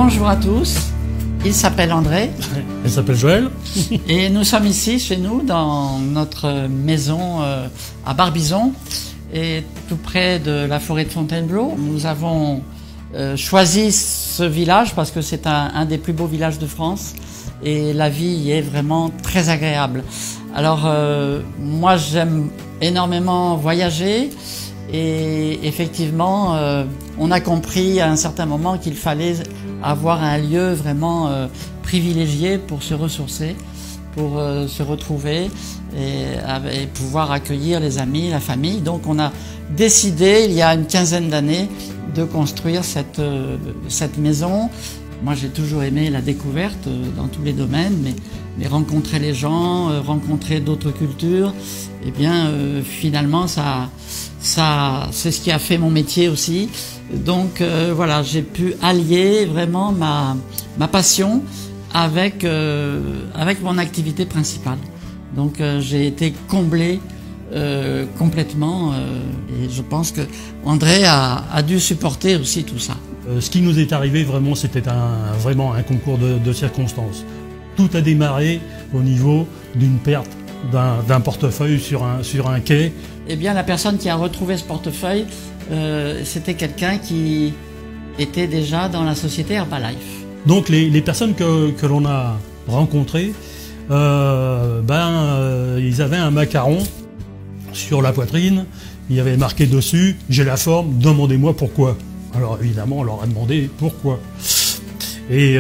Bonjour à tous, il s'appelle André. Elle s'appelle Joël. Et nous sommes ici chez nous dans notre maison à Barbizon, et tout près de la forêt de Fontainebleau. Nous avons choisi ce village parce que c'est un des plus beaux villages de France et la vie y est vraiment très agréable. Alors moi j'aime énormément voyager et effectivement on a compris à un certain moment qu'il fallait avoir un lieu vraiment privilégié pour se ressourcer, pour se retrouver et pouvoir accueillir les amis, la famille. Donc on a décidé il y a une quinzaine d'années de construire cette maison. Moi j'ai toujours aimé la découverte dans tous les domaines, mais rencontrer les gens, rencontrer d'autres cultures, et bien finalement c'est ce qui a fait mon métier aussi. Donc voilà, j'ai pu allier vraiment ma passion avec mon activité principale. Donc j'ai été comblé complètement et je pense que André a dû supporter aussi tout ça. Ce qui nous est arrivé vraiment, c'était vraiment un concours de circonstances. Tout a démarré au niveau d'une perte d'un portefeuille sur un quai. Eh bien la personne qui a retrouvé ce portefeuille, c'était quelqu'un qui était déjà dans la société Herbalife. Donc les personnes que l'on a rencontrées, ils avaient un macaron sur la poitrine, il y avait marqué dessus « J'ai la forme, demandez-moi pourquoi ». Alors évidemment, on leur a demandé pourquoi. Et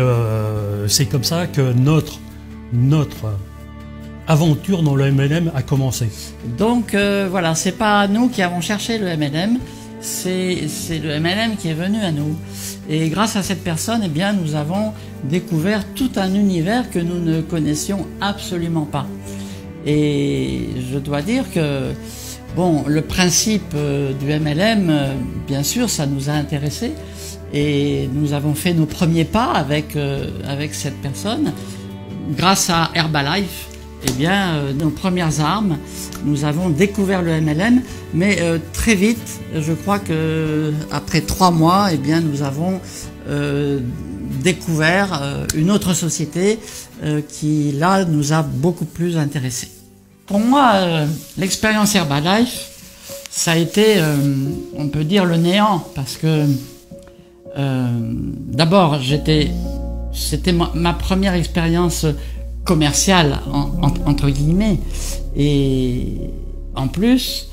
c'est comme ça que notre aventure dans le MLM a commencé. Donc voilà, c'est pas nous qui avons cherché le MLM, c'est le MLM qui est venu à nous. Et grâce à cette personne, eh bien, nous avons découvert tout un univers que nous ne connaissions absolument pas. Et je dois dire que bon, le principe du MLM, bien sûr, ça nous a intéressés et nous avons fait nos premiers pas avec cette personne. Grâce à Herbalife, eh bien, nos premières armes, nous avons découvert le MLM, mais très vite, je crois que après 3 mois, eh bien, nous avons découvert une autre société qui, là, nous a beaucoup plus intéressés. Pour moi, l'expérience Herbalife, ça a été, on peut dire, le néant, parce que d'abord, c'était ma première expérience commerciale, entre guillemets, et en plus,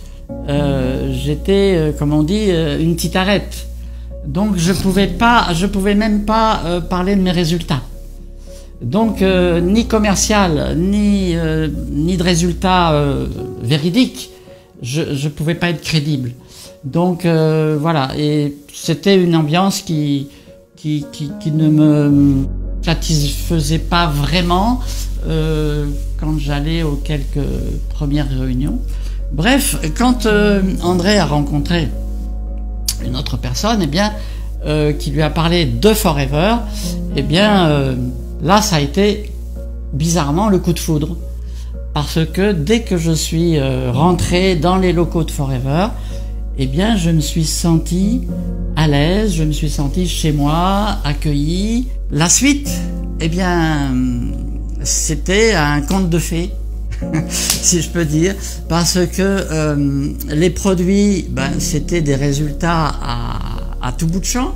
j'étais, comme on dit, une titarette. Donc, je pouvais même pas parler de mes résultats. Donc ni commercial, ni de résultats véridiques, je pouvais pas être crédible. Donc voilà, et c'était une ambiance qui ne me satisfaisait pas vraiment quand j'allais aux quelques premières réunions. Bref, quand André a rencontré une autre personne, eh bien qui lui a parlé de Forever, eh bien là, ça a été bizarrement le coup de foudre, parce que dès que je suis rentré dans les locaux de Forever, eh bien, je me suis senti à l'aise, je me suis senti chez moi, accueilli. La suite, eh bien, c'était un conte de fées, si je peux dire, parce que les produits, c'était des résultats à tout bout de champ.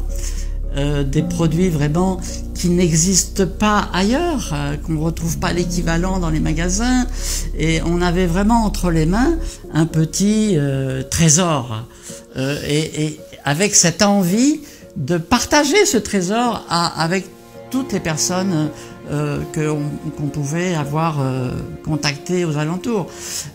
Des produits vraiment qui n'existent pas ailleurs, qu'on ne retrouve pas l'équivalent dans les magasins, et on avait vraiment entre les mains un petit trésor, et avec cette envie de partager ce trésor avec toutes les personnes qu'on pouvait avoir contactées aux alentours.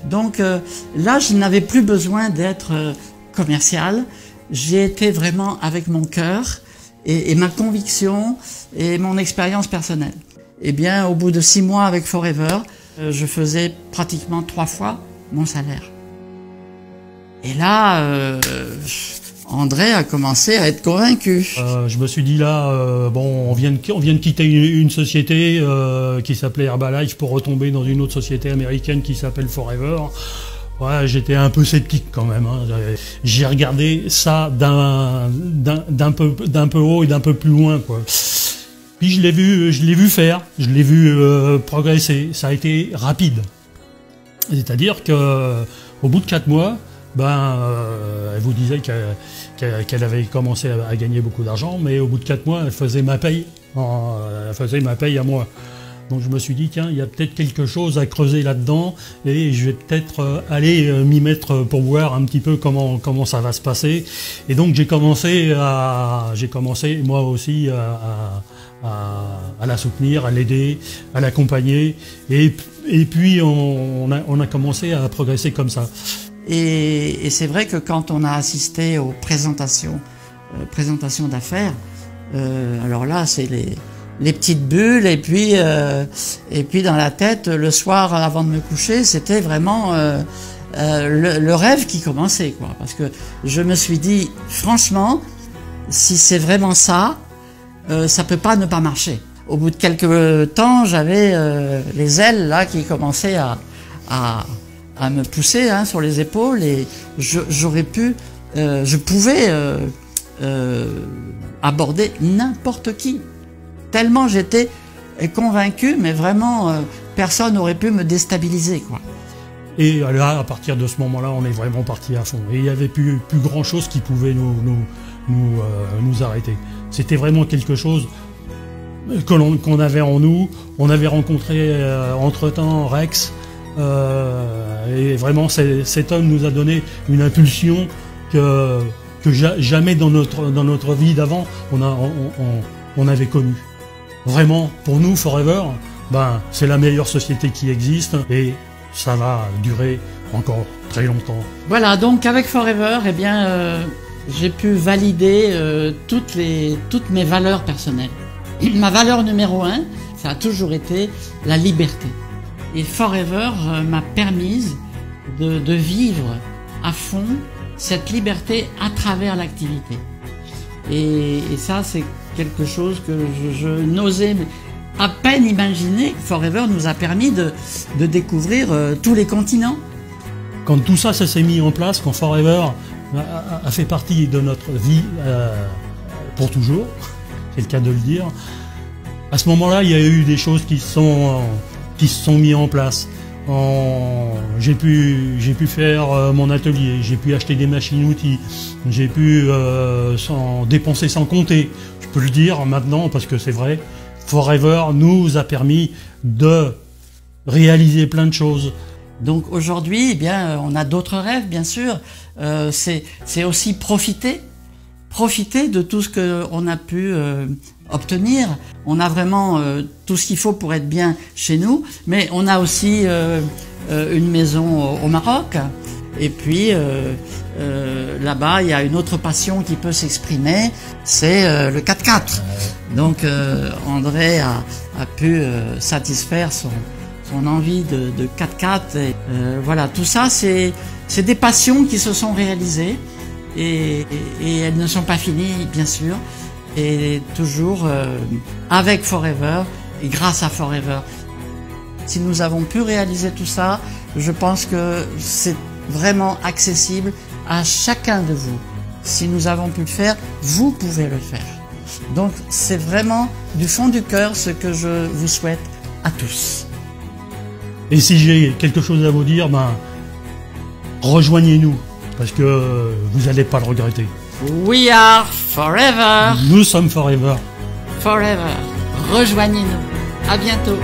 Donc là, je n'avais plus besoin d'être commercial, j'ai été vraiment avec mon cœur et ma conviction et mon expérience personnelle. Eh bien, au bout de 6 mois avec Forever, je faisais pratiquement 3 fois mon salaire. Et là, André a commencé à être convaincu. Je me suis dit là, bon, on vient de quitter une société qui s'appelait Herbalife pour retomber dans une autre société américaine qui s'appelle Forever. Ouais, j'étais un peu sceptique quand même, hein. J'ai regardé ça d'un peu haut et d'un peu plus loin, quoi. Puis je l'ai vu faire, je l'ai vu progresser. Ça a été rapide. C'est-à-dire que au bout de 4 mois, elle vous disait qu'elle avait commencé à gagner beaucoup d'argent, mais au bout de 4 mois, elle faisait ma paye. Elle faisait ma paye à moi. Donc je me suis dit, tiens, il y a peut-être quelque chose à creuser là-dedans, et je vais peut-être aller m'y mettre pour voir un petit peu comment ça va se passer. Et donc j'ai commencé moi aussi à la soutenir, à l'aider, à l'accompagner, et puis on a commencé à progresser comme ça. Et c'est vrai que quand on a assisté aux présentations d'affaires, alors là c'est les petites bulles, et puis dans la tête, le soir avant de me coucher, c'était vraiment le rêve qui commençait, quoi. Parce que je me suis dit, franchement, si c'est vraiment ça, ça peut pas ne pas marcher. Au bout de quelques temps, j'avais les ailes là qui commençaient à me pousser sur les épaules, et je pouvais aborder n'importe qui. Tellement j'étais convaincu, mais vraiment personne n'aurait pu me déstabiliser, quoi. Et là, à partir de ce moment-là, on est vraiment parti à fond. Et il n'y avait plus grand chose qui pouvait nous arrêter. C'était vraiment quelque chose qu'on avait en nous. On avait rencontré entre-temps Rex, et vraiment cet homme nous a donné une impulsion que jamais dans notre vie d'avant on avait connue. Vraiment, pour nous, Forever, c'est la meilleure société qui existe, et ça va durer encore très longtemps. Voilà, donc avec Forever, eh bien, j'ai pu valider toutes mes valeurs personnelles. Ma valeur numéro 1, ça a toujours été la liberté. Et Forever m'a permise de vivre à fond cette liberté à travers l'activité. Et ça, c'est quelque chose que je n'osais à peine imaginer. Forever nous a permis de découvrir tous les continents. Quand tout ça s'est mis en place, quand Forever a fait partie de notre vie pour toujours, c'est le cas de le dire, à ce moment-là, il y a eu des choses qui se sont mis en place. J'ai pu faire mon atelier, j'ai pu acheter des machines-outils, j'ai pu dépenser sans compter. Je peux le dire maintenant parce que c'est vrai. Forever nous a permis de réaliser plein de choses. Donc aujourd'hui, eh bien, on a d'autres rêves, bien sûr. C'est aussi profiter de tout ce qu'on a pu obtenir. On a vraiment tout ce qu'il faut pour être bien chez nous, mais on a aussi une maison au Maroc. Et puis là-bas, il y a une autre passion qui peut s'exprimer, c'est le 4x4. Donc André a pu satisfaire son envie de 4x4. Et, voilà, tout ça, c'est des passions qui se sont réalisées, et elles ne sont pas finies, bien sûr. Et toujours avec Forever et grâce à Forever. Si nous avons pu réaliser tout ça, je pense que c'est vraiment accessible à chacun de vous. Si nous avons pu le faire, vous pouvez le faire. Donc c'est vraiment du fond du cœur ce que je vous souhaite à tous. Et si j'ai quelque chose à vous dire, rejoignez-nous, parce que vous n'allez pas le regretter. We are forever. Nous sommes Forever. Forever. Rejoignez-nous. À bientôt.